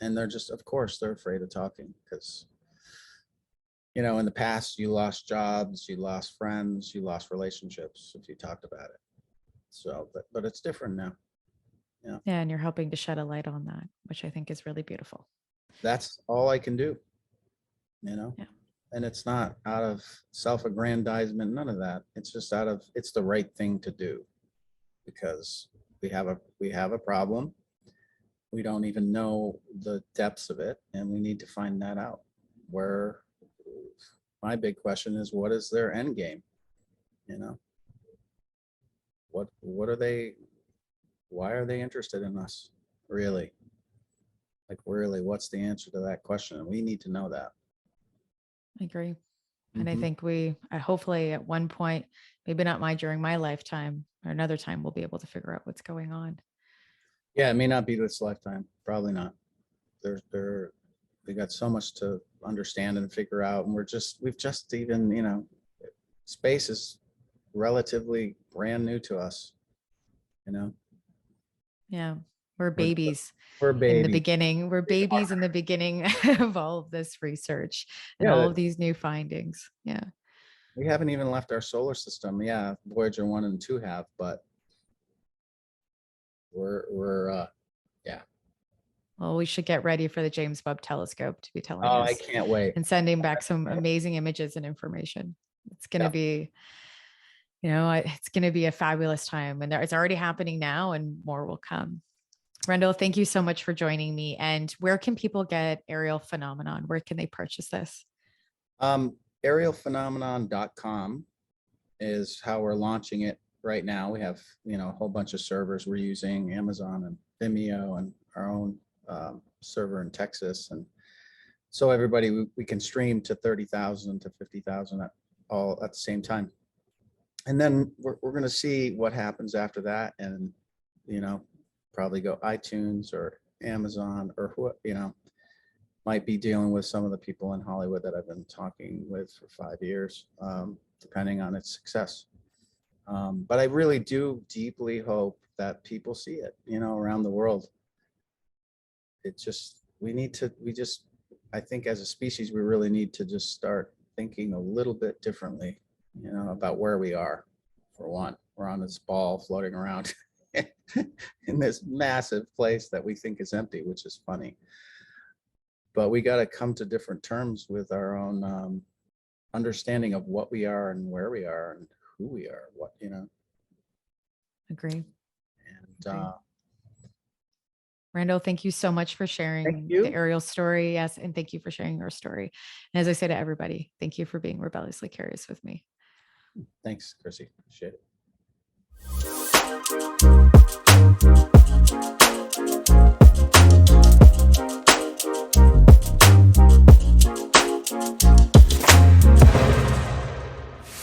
And they're just, of course, they're afraid of talking, because, in the past, you lost jobs, you lost friends, you lost relationships if you talked about it. So, but it's different now. Yeah. Yeah. And you're helping to shed a light on that, which I think is really beautiful. That's all I can do, Yeah. And it's not out of self-aggrandizement, none of that. It's just it's the right thing to do, because we have a problem. We don't even know the depths of it, and we need to find that out. Where my big question is, what is their end game? You know, what are they, why are they interested in us? Really? Like, really, what's the answer to that question? We need to know that. I agree. And I think hopefully at one point, maybe not during my lifetime or another time, we'll be able to figure out what's going on. Yeah, it may not be this lifetime. Probably not. We got so much to understand and figure out. And we've just even, you know, space is relatively brand new to us, you know? Yeah. We're babies. We're babies. In the beginning. We're babies in the beginning of all of this research and all of these new findings. Yeah. We haven't even left our solar system. Yeah, Voyager 1 and 2 have, but we're yeah. Well, we should get ready for the James Webb Telescope to be telling us. I can't wait. And sending back some amazing images and information. It's going to be, you know, it's going to be a fabulous time, and it's already happening now, and more will come. Randall, thank you so much for joining me. And where can people get Ariel Phenomenon? Where can they purchase this? Arielphenomenon.com is how we're launching it right now. We have, you know, a whole bunch of servers we're using, Amazon and Vimeo, and our own server in Texas. And so everybody, we can stream to 30,000 to 50,000 all at the same time. And then we're going to see what happens after that. And, you know, probably go iTunes or Amazon, or what, you know, might be dealing with some of the people in Hollywood that I've been talking with for 5 years, depending on its success. But I really do deeply hope that people see it, you know, around the world. It just, I think as a species, we really need to just start thinking a little bit differently, you know, about where we are. For one, we're on this ball floating around in this massive place that we think is empty, which is funny. But we got to come to different terms with our own understanding of what we are and where we are and who we are, what, you know. Agree. And Randall, thank you so much for sharing the Ariel story. Yes. And thank you for sharing your story. And as I say to everybody, thank you for being rebelliously curious with me. Thanks, Chrissy. Appreciate it.